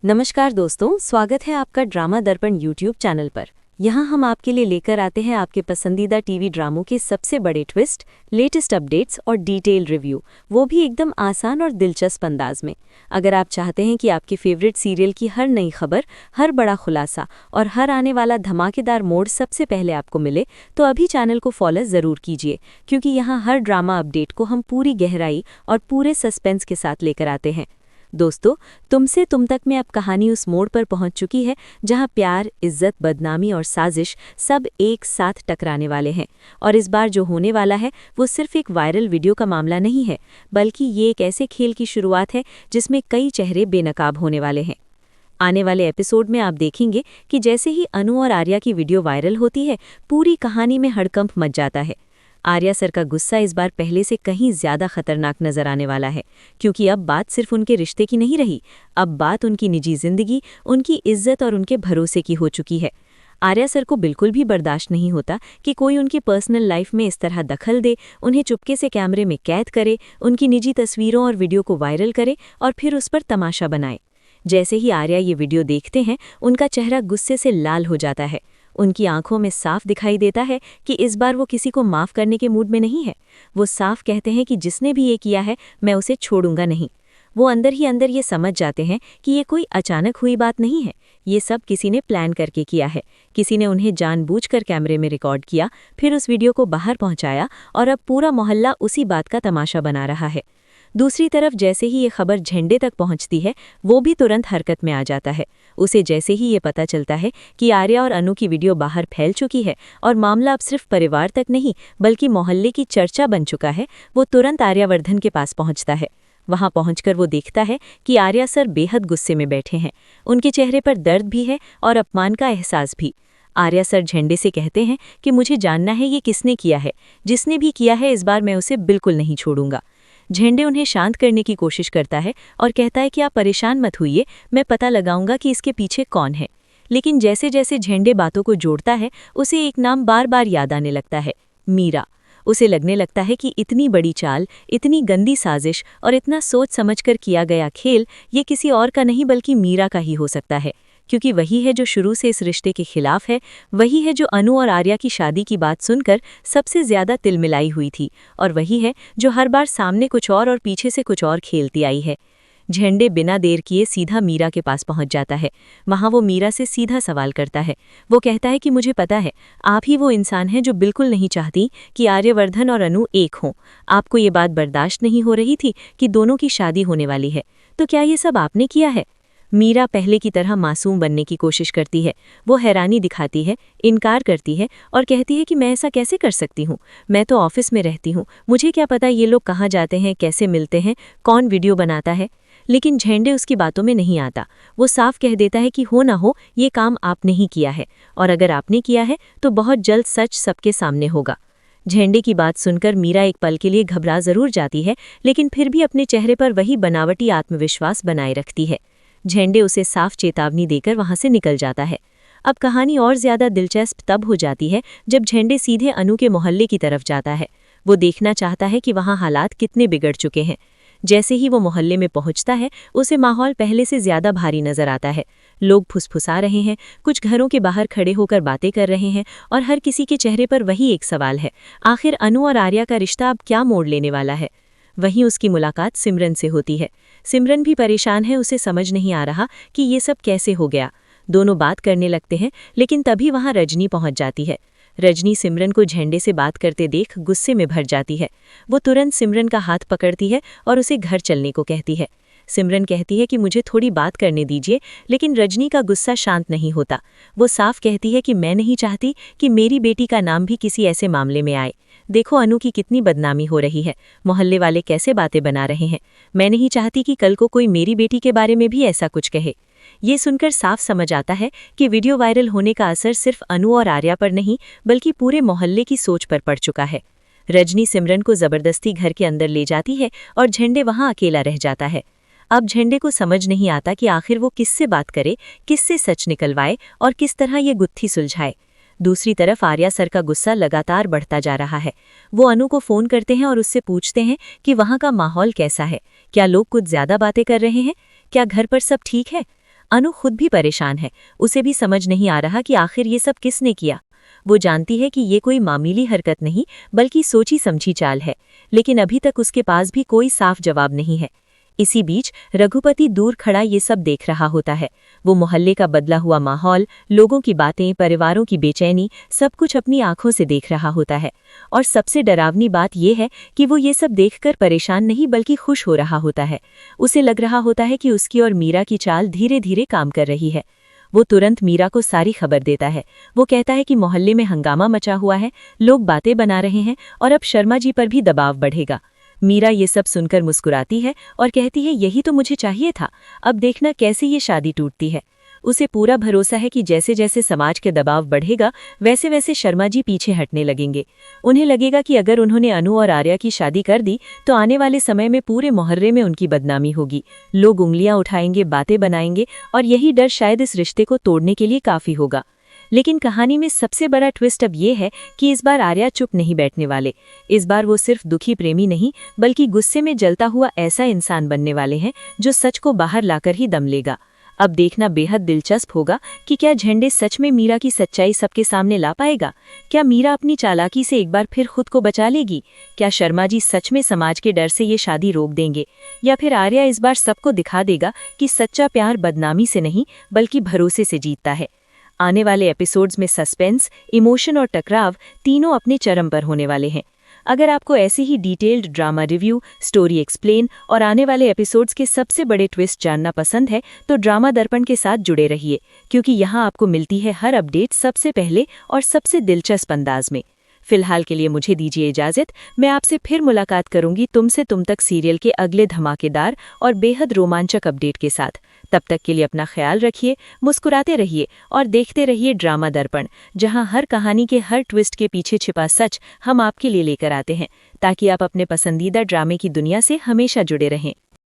नमस्कार दोस्तों, स्वागत है आपका ड्रामा दर्पण यूट्यूब चैनल पर। यहाँ हम आपके लिए लेकर आते हैं आपके पसंदीदा टीवी ड्रामों के सबसे बड़े ट्विस्ट, लेटेस्ट अपडेट्स और डिटेल रिव्यू, वो भी एकदम आसान और दिलचस्प अंदाज में। अगर आप चाहते हैं कि आपके फेवरेट सीरियल की हर नई खबर, हर बड़ा खुलासा और हर आने वाला धमाकेदार मोड़ सबसे पहले आपको मिले, तो अभी चैनल को फॉलो ज़रूर कीजिए, क्योंकि यहाँ हर ड्रामा अपडेट को हम पूरी गहराई और पूरे सस्पेंस के साथ लेकर आते हैं। दोस्तों, तुमसे तुम तक में अब कहानी उस मोड़ पर पहुंच चुकी है जहां प्यार, इज्जत, बदनामी और साजिश सब एक साथ टकराने वाले हैं। और इस बार जो होने वाला है वो सिर्फ एक वायरल वीडियो का मामला नहीं है, बल्कि ये एक ऐसे खेल की शुरुआत है जिसमें कई चेहरे बेनकाब होने वाले हैं। आने वाले एपिसोड में आप देखेंगे कि जैसे ही अनु और आर्या की वीडियो वायरल होती है, पूरी कहानी में हड़कंप मच जाता है। आर्या सर का गुस्सा इस बार पहले से कहीं ज्यादा खतरनाक नजर आने वाला है, क्योंकि अब बात सिर्फ उनके रिश्ते की नहीं रही, अब बात उनकी निजी जिंदगी, उनकी इज्जत और उनके भरोसे की हो चुकी है। आर्या सर को बिल्कुल भी बर्दाश्त नहीं होता कि कोई उनकी पर्सनल लाइफ में इस तरह दखल दे, उन्हें चुपके से कैमरे में कैद करे, उनकी निजी तस्वीरों और वीडियो को वायरल करे और फिर उस पर तमाशा बनाए। जैसे ही आर्या ये वीडियो देखते हैं, उनका चेहरा गुस्से से लाल हो जाता है। उनकी आंखों में साफ दिखाई देता है कि इस बार वो किसी को माफ करने के मूड में नहीं है। वो साफ कहते हैं कि जिसने भी ये किया है, मैं उसे छोड़ूंगा नहीं। वो अंदर ही अंदर ये समझ जाते हैं कि ये कोई अचानक हुई बात नहीं है, ये सब किसी ने प्लान करके किया है। किसी ने उन्हें जानबूझकर कैमरे में रिकॉर्ड किया, फिर उस वीडियो को बाहर पहुंचाया और अब पूरा मोहल्ला उसी बात का तमाशा बना रहा है। दूसरी तरफ जैसे ही ये खबर झंडे तक पहुंचती है, वो भी तुरंत हरकत में आ जाता है। उसे जैसे ही ये पता चलता है कि आर्या और अनु की वीडियो बाहर फैल चुकी है और मामला अब सिर्फ परिवार तक नहीं बल्कि मोहल्ले की चर्चा बन चुका है, वो तुरंत आर्यावर्धन के पास पहुंचता है। वहां पहुंचकर वो देखता है कि आर्या सर बेहद गुस्से में बैठे हैं। उनके चेहरे पर दर्द भी है और अपमान का एहसास भी। आर्या सर झंडे से कहते हैं कि मुझे जानना है ये किसने किया है, जिसने भी किया है इस बार मैं उसे बिल्कुल नहीं छोड़ूंगा। झंडे उन्हें शांत करने की कोशिश करता है और कहता है कि आप परेशान मत होइए, मैं पता लगाऊंगा कि इसके पीछे कौन है। लेकिन जैसे जैसे झंडे बातों को जोड़ता है, उसे एक नाम बार बार याद आने लगता है, मीरा। उसे लगने लगता है कि इतनी बड़ी चाल, इतनी गंदी साजिश और इतना सोच समझकर किया गया खेल ये किसी और का नहीं बल्कि मीरा का ही हो सकता है, क्योंकि वही है जो शुरू से इस रिश्ते के खिलाफ है, वही है जो अनु और आर्या की शादी की बात सुनकर सबसे ज्यादा तिलमिलाई हुई थी, और वही है जो हर बार सामने कुछ और पीछे से कुछ और खेलती आई है। झंडे बिना देर किए सीधा मीरा के पास पहुंच जाता है। वहां वो मीरा से सीधा सवाल करता है। वो कहता है कि मुझे पता है, आप ही वो इंसान हैं जो बिल्कुल नहीं चाहती कि आर्यवर्धन और अनु एक हों। आपको ये बात बर्दाश्त नहीं हो रही थी कि दोनों की शादी होने वाली है, तो क्या ये सब आपने किया है? मीरा पहले की तरह मासूम बनने की कोशिश करती है। वो हैरानी दिखाती है, इनकार करती है और कहती है कि मैं ऐसा कैसे कर सकती हूँ, मैं तो ऑफिस में रहती हूँ, मुझे क्या पता ये लोग कहाँ जाते हैं, कैसे मिलते हैं, कौन वीडियो बनाता है। लेकिन झंडे उसकी बातों में नहीं आता। वो साफ कह देता है कि हो ना हो ये काम आपने ही किया है, और अगर आपने किया है तो बहुत जल्द सच सबके सामने होगा। झंडे की बात सुनकर मीरा एक पल के लिए घबरा जरूर जाती है, लेकिन फिर भी अपने चेहरे पर वही बनावटी आत्मविश्वास बनाए रखती है। झंडे उसे साफ चेतावनी देकर वहां से निकल जाता है। अब कहानी और ज्यादा दिलचस्प तब हो जाती है जब झंडे सीधे अनु के मोहल्ले की तरफ जाता है। वो देखना चाहता है कि वहां हालात कितने बिगड़ चुके हैं। जैसे ही वो मोहल्ले में पहुंचता है, उसे माहौल पहले से ज्यादा भारी नजर आता है। लोग फुसफुसा रहे हैं, कुछ घरों के बाहर खड़े होकर बातें कर रहे हैं, और हर किसी के चेहरे पर वही एक सवाल है, आखिर अनु और आर्या का रिश्ता अब क्या मोड़ लेने वाला है। वहीं उसकी मुलाकात सिमरन से होती है। सिमरन भी परेशान है, उसे समझ नहीं आ रहा कि ये सब कैसे हो गया। दोनों बात करने लगते हैं, लेकिन तभी वहां रजनी पहुंच जाती है। रजनी सिमरन को झंडे से बात करते देख गुस्से में भर जाती है। वो तुरंत सिमरन का हाथ पकड़ती है और उसे घर चलने को कहती है। सिमरन कहती है कि मुझे थोड़ी बात करने दीजिए, लेकिन रजनी का गुस्सा शांत नहीं होता। वो साफ कहती है कि मैं नहीं चाहती कि मेरी बेटी का नाम भी किसी ऐसे मामले में आए। देखो अनु की कितनी बदनामी हो रही है, मोहल्ले वाले कैसे बातें बना रहे हैं। मैं नहीं चाहती कि कल को कोई मेरी बेटी के बारे में भी ऐसा कुछ कहे। ये सुनकर साफ समझ आता है कि वीडियो वायरल होने का असर सिर्फ अनु और आर्या पर नहीं बल्कि पूरे मोहल्ले की सोच पर पड़ चुका है। रजनी सिमरन को जबरदस्ती घर के अंदर ले जाती है और झंडे वहां अकेला रह जाता है। अब झंडे को समझ नहीं आता कि आखिर वो किससे बात करे, किससे सच निकलवाए और किस तरह ये गुत्थी सुलझाए। दूसरी तरफ आर्या सर का गुस्सा लगातार बढ़ता जा रहा है। वो अनु को फोन करते हैं और उससे पूछते हैं कि वहां का माहौल कैसा है, क्या लोग कुछ ज्यादा बातें कर रहे हैं, क्या घर पर सब ठीक है। अनु खुद भी परेशान है। उसे भी समझ नहीं आ रहा कि आखिर ये सब किसने किया। वो जानती है कि ये कोई मामूली हरकत नहीं बल्कि सोची समझी चाल है, लेकिन अभी तक उसके पास भी कोई साफ जवाब नहीं है। इसी बीच रघुपति दूर खड़ा ये सब देख रहा होता है। वो मोहल्ले का बदला हुआ माहौल, लोगों की बातें, परिवारों की बेचैनी, सब कुछ अपनी आंखों से देख रहा होता है। और सबसे डरावनी बात यह है कि वो ये सब देखकर परेशान नहीं बल्कि खुश हो रहा होता है। उसे लग रहा होता है कि उसकी और मीरा की चाल धीरे धीरे काम कर रही है। वो तुरंत मीरा को सारी खबर देता है। वो कहता है कि मोहल्ले में हंगामा मचा हुआ है, लोग बातें बना रहे हैं और अब शर्मा जी पर भी दबाव बढ़ेगा। मीरा ये सब सुनकर मुस्कुराती है और कहती है, यही तो मुझे चाहिए था, अब देखना कैसे ये शादी टूटती है। उसे पूरा भरोसा है कि जैसे जैसे समाज के दबाव बढ़ेगा वैसे वैसे शर्मा जी पीछे हटने लगेंगे। उन्हें लगेगा कि अगर उन्होंने अनु और आर्या की शादी कर दी तो आने वाले समय में पूरे मोहल्ले में उनकी बदनामी होगी, लोग उंगलियां उठाएंगे, बातें बनाएंगे और यही डर शायद इस रिश्ते को तोड़ने के लिए काफी होगा। लेकिन कहानी में सबसे बड़ा ट्विस्ट अब ये है कि इस बार आर्या चुप नहीं बैठने वाले। इस बार वो सिर्फ दुखी प्रेमी नहीं बल्कि गुस्से में जलता हुआ ऐसा इंसान बनने वाले हैं जो सच को बाहर लाकर ही दम लेगा। अब देखना बेहद दिलचस्प होगा कि क्या झंडे सच में मीरा की सच्चाई सबके सामने ला पाएगा। क्या मीरा अपनी चालाकी से एक बार फिर खुद को बचा लेगी? क्या शर्मा जी सच में समाज के डर से ये शादी रोक देंगे, या फिर आर्या इस बार सबको दिखा देगा कि सच्चा प्यार बदनामी से नहीं बल्कि भरोसे से जीतता है। आने वाले एपिसोड्स में सस्पेंस, इमोशन और टकराव तीनों अपने चरम पर होने वाले हैं। अगर आपको ऐसी ही detailed drama review, story explain और आने वाले एपिसोड्स के सबसे बड़े ट्विस्ट जानना पसंद है तो ड्रामा दर्पण के साथ जुड़े रहिए, क्योंकि यहाँ आपको मिलती है हर अपडेट सबसे पहले और सबसे दिलचस्प अंदाज में। फिलहाल के लिए मुझे दीजिए इजाजत। मैं आपसे फिर मुलाकात करूंगी तुमसे तुम तक सीरियल के अगले धमाकेदार और बेहद रोमांचक अपडेट के साथ। तब तक के लिए अपना ख्याल रखिए, मुस्कुराते रहिए और देखते रहिए ड्रामा दर्पण, जहां हर कहानी के हर ट्विस्ट के पीछे छिपा सच हम आपके लिए लेकर आते हैं, ताकि आप अपने पसंदीदा ड्रामे की दुनिया से हमेशा जुड़े रहें।